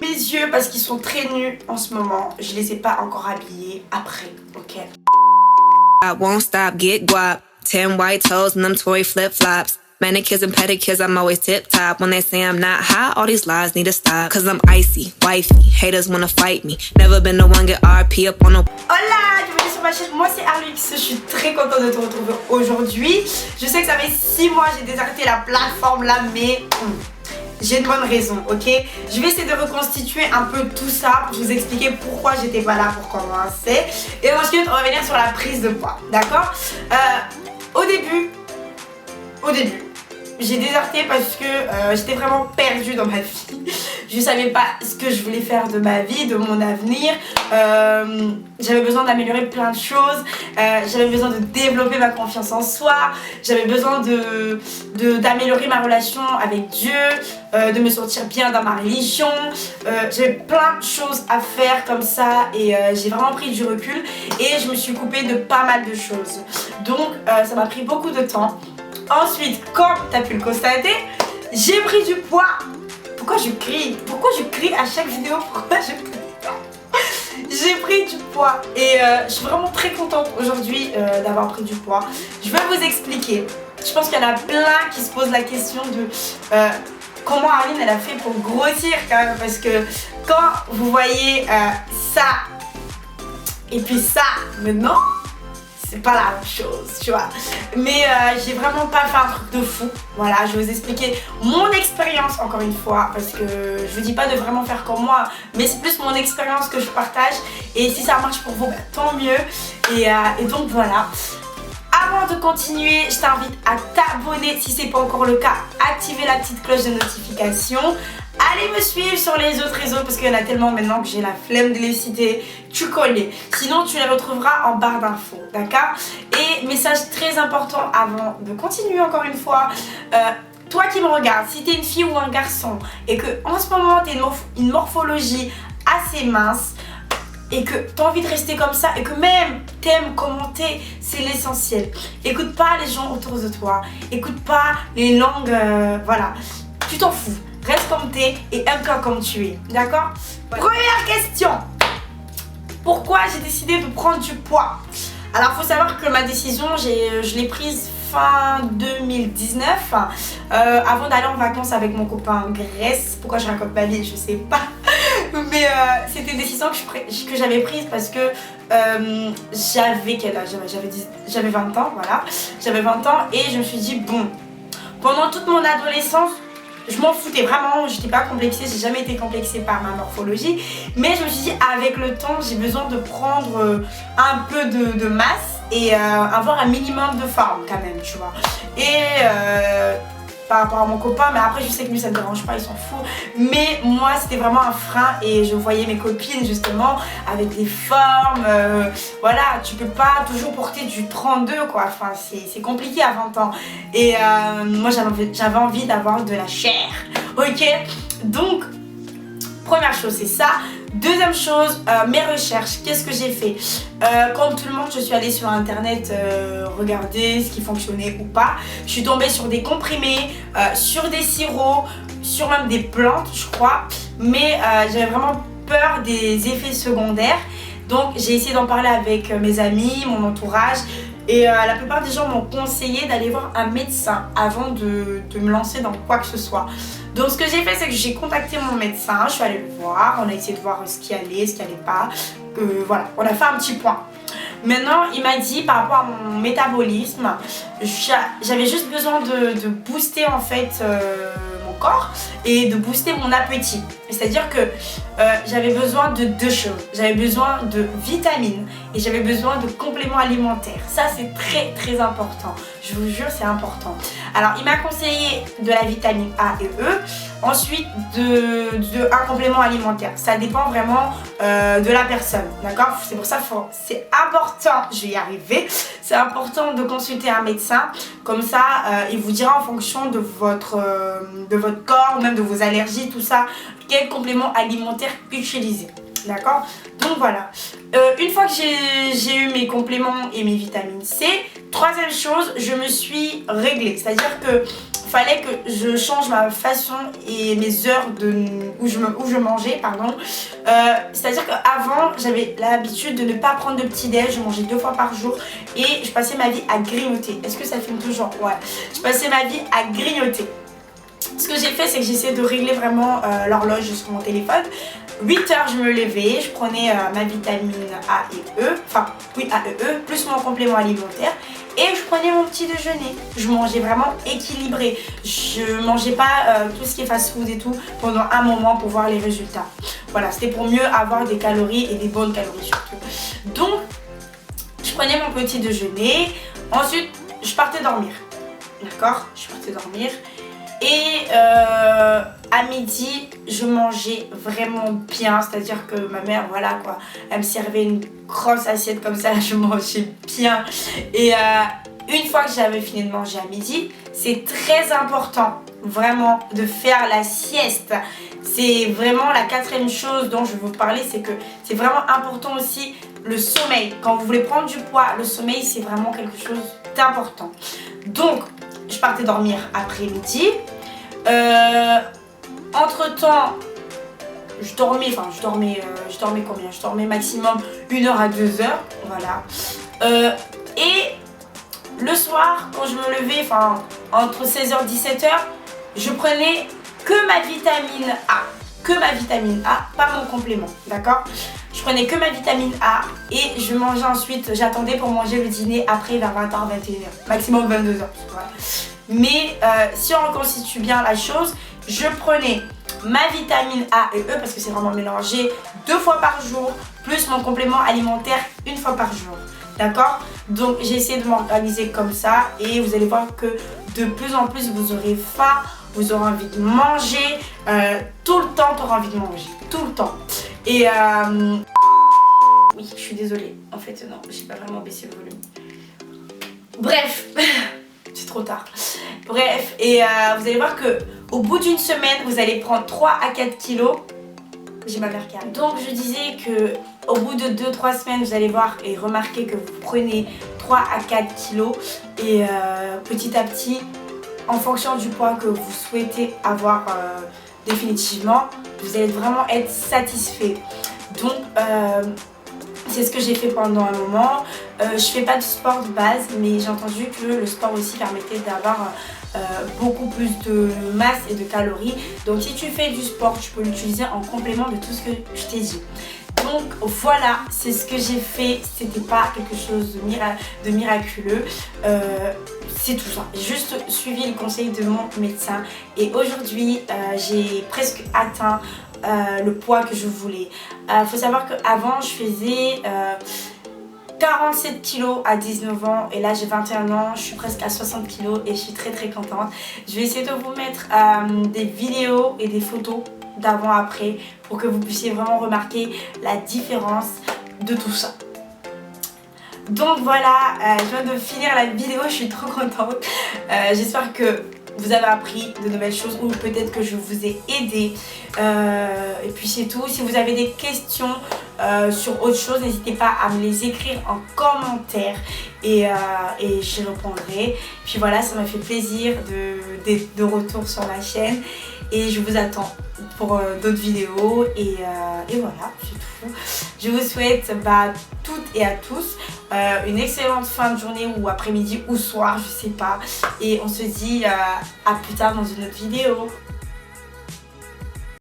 Mes yeux, parce qu'ils sont très nus en ce moment, je les ai pas encore habillés après, ok? I won't stop, get guap. 10 white toes and them Tory flip-flops. Manicures and pedicures, I'm always tip-top. When they say I'm not hot, all these lies need to stop. Cause I'm icy, wifey, haters wanna fight me. Never been the one get RP up on a... Hola, bienvenue sur ma chaîne, moi c'est Arlux, je suis très contente de te retrouver aujourd'hui. Je sais que ça fait 6 mois j'ai déserté la plateforme là, mais... j'ai une bonne raison, ok? Je vais essayer de reconstituer un peu tout ça pour vous expliquer pourquoi j'étais pas là pour commencer. Et ensuite, on va revenir sur la prise de poids, d'accord? Au début, j'ai déserté parce que j'étais vraiment perdue dans ma vie. Je savais pas ce que je voulais faire de ma vie, de mon avenir. J'avais besoin d'améliorer plein de choses. J'avais besoin de développer ma confiance en soi. J'avais besoin d'améliorer ma relation avec Dieu, de me sentir bien dans ma religion. J'avais plein de choses à faire comme ça et j'ai vraiment pris du recul et je me suis coupée de pas mal de choses. Donc ça m'a pris beaucoup de temps. Ensuite, comme tu as pu le constater, j'ai pris du poids. Pourquoi je crie? Pourquoi je crie à chaque vidéo? Pourquoi je crie? J'ai pris du poids et je suis vraiment très contente aujourd'hui d'avoir pris du poids. Je vais vous expliquer. Je pense qu'il y en a plein qui se posent la question de comment Arline elle a fait pour grossir quand même. Parce que quand vous voyez ça et puis ça maintenant, c'est pas la même chose, tu vois. Mais j'ai vraiment pas fait un truc de fou. Voilà, je vais vous expliquer mon expérience encore une fois. Parce que je vous dis pas de vraiment faire comme moi, mais c'est plus mon expérience que je partage. Et si ça marche pour vous, bah, tant mieux. Et donc voilà. Avant de continuer, je t'invite à t'abonner si c'est pas encore le cas. Activer la petite cloche de notification. Allez me suivre sur les autres réseaux parce qu'il y en a tellement maintenant que j'ai la flemme de les citer. Tu connais. Sinon, tu les retrouveras en barre d'infos. D'accord? Et message très important avant de continuer encore une fois. Toi qui me regardes, si tu es une fille ou un garçon et que en ce moment tu as une morphologie assez mince et que tu as envie de rester comme ça et que même t'aimes commenter, c'est l'essentiel. Écoute pas les gens autour de toi. Écoute pas les langues, voilà. Tu t'en fous. Reste comme t'es et aime-toi comme tu es. D'accord? Première question. Pourquoi j'ai décidé de prendre du poids? Alors, il faut savoir que ma décision, je l'ai prise fin 2019. Avant d'aller en vacances avec mon copain en Grèce. Pourquoi je raconte ma vie? Je sais pas. Mais c'était une décision que j'avais prise parce que j'avais quel âge? J'avais 20 ans, voilà. J'avais 20 ans et je me suis dit, bon, pendant toute mon adolescence, je m'en foutais vraiment, j'étais pas complexée, j'ai jamais été complexée par ma morphologie. Mais je me suis dit, avec le temps, j'ai besoin de prendre un peu de masse et avoir un minimum de forme quand même, tu vois. Et par rapport à mon copain, mais après je sais que lui ça ne dérange pas, il s'en fout. Mais moi c'était vraiment un frein et je voyais mes copines justement avec des formes, voilà, tu peux pas toujours porter du 32 quoi, enfin c'est compliqué à 20 ans. Et moi j'avais envie d'avoir de la chair, ok. Donc première chose c'est ça. Deuxième chose, mes recherches, qu'est-ce que j'ai fait? Comme tout le monde, je suis allée sur internet regarder ce qui fonctionnait ou pas. Je suis tombée sur des comprimés, sur des sirops, sur même des plantes je crois. Mais j'avais vraiment peur des effets secondaires. Donc j'ai essayé d'en parler avec mes amis, mon entourage. Et la plupart des gens m'ont conseillé d'aller voir un médecin avant de me lancer dans quoi que ce soit. Donc ce que j'ai fait, c'est que j'ai contacté mon médecin, je suis allée le voir, on a essayé de voir ce qui allait, ce qui allait pas. Voilà, on a fait un petit point. Maintenant, il m'a dit par rapport à mon métabolisme, j'avais juste besoin de booster en fait mon corps et de booster mon appétit. C'est-à-dire que j'avais besoin de deux choses. J'avais besoin de vitamines et j'avais besoin de compléments alimentaires. Ça, c'est très très important. Je vous jure, c'est important. Alors, il m'a conseillé de la vitamine A et E. Ensuite, un complément alimentaire. Ça dépend vraiment de la personne. D'accord? C'est pour ça que c'est important, je vais y arriver. C'est important de consulter un médecin. Comme ça, il vous dira en fonction de votre corps, ou même de vos allergies, tout ça, quel complément alimentaire utiliser. D'accord? Donc voilà. Une fois que j'ai eu mes compléments et mes vitamines C, troisième chose, je me suis réglée. C'est-à-dire que fallait que je change ma façon et mes heures où je mangeais, pardon. C'est-à-dire qu'avant, j'avais l'habitude de ne pas prendre de petit-déj, je mangeais 2 fois par jour et je passais ma vie à grignoter. Est-ce que ça filme toujours? Ouais. Je passais ma vie à grignoter. Ce que j'ai fait, c'est que j'ai essayé de régler vraiment l'horloge sur mon téléphone. 8 heures, je me levais, je prenais ma vitamine A et E, enfin oui A et E, plus mon complément alimentaire et je prenais mon petit déjeuner. Je mangeais vraiment équilibré, je mangeais pas tout ce qui est fast food et tout pendant un moment pour voir les résultats. Voilà, c'était pour mieux avoir des calories et des bonnes calories surtout. Donc, je prenais mon petit déjeuner, ensuite je partais dormir, d'accord? Je partais dormir. Et à midi, je mangeais vraiment bien, c'est-à-dire que ma mère, voilà quoi, elle me servait une grosse assiette comme ça, je mangeais bien. Et une fois que j'avais fini de manger à midi, c'est très important, vraiment, de faire la sieste. C'est vraiment la 4e chose dont je veux vous parler, c'est que c'est vraiment important aussi le sommeil. Quand vous voulez prendre du poids, le sommeil, c'est vraiment quelque chose d'important. Donc, je partais dormir après midi. Entre temps, je dormais combien? Je dormais maximum 1 heure à 2 heures, voilà. Et le soir, quand je me levais, enfin entre 16h et 17h, je prenais que ma vitamine A, pas mon complément, d'accord? Je prenais que ma vitamine A et je mangeais ensuite, j'attendais pour manger le dîner après vers 20h, 21h, maximum 22h. Voilà. Mais si on reconstitue bien la chose, je prenais ma vitamine A et E parce que c'est vraiment mélangé 2 fois par jour, plus mon complément alimentaire 1 fois par jour. D'accord? Donc j'ai essayé de m'organiser comme ça et vous allez voir que de plus en plus vous aurez faim, vous aurez envie de manger, tout le temps tu auras envie de manger, tout le temps. Et oui, je suis désolée, en fait non, j'ai pas vraiment baissé le volume. Bref, c'est trop tard. Bref, et vous allez voir que au bout d'une semaine, vous allez prendre 3 à 4 kilos. J'ai ma mère qui arrive. Donc je disais que au bout de 2-3 semaines, vous allez voir et remarquer que vous prenez 3 à 4 kilos et petit à petit, en fonction du poids que vous souhaitez avoir définitivement, vous allez vraiment être satisfait. Donc c'est ce que j'ai fait pendant un moment. Je fais pas de sport de base, mais j'ai entendu que le sport aussi permettait d'avoir beaucoup plus de masse et de calories. Donc si tu fais du sport, tu peux l'utiliser en complément de tout ce que je t'ai dit. Donc voilà, c'est ce que j'ai fait. C'était pas quelque chose de miraculeux. C'est tout ça. J'ai juste suivi le conseil de mon médecin. Et aujourd'hui, j'ai presque atteint le poids que je voulais. Faut savoir qu'avant, je faisais 47 kilos à 19 ans et là j'ai 21 ans, je suis presque à 60 kilos et je suis très contente. Je vais essayer de vous mettre des vidéos et des photos d'avant-après pour que vous puissiez vraiment remarquer la différence de tout ça. Donc voilà, je viens de finir la vidéo, je suis trop contente. J'espère que vous avez appris de nouvelles choses ou peut-être que je vous ai aidé. Et puis c'est tout. Si vous avez des questions sur autre chose, n'hésitez pas à me les écrire en commentaire et j'y répondrai. Puis voilà, ça m'a fait plaisir de retour sur la chaîne et je vous attends pour d'autres vidéos et voilà, c'est tout. Je vous souhaite toutes et à tous une excellente fin de journée ou après-midi ou soir, je sais pas, et on se dit à plus tard dans une autre vidéo.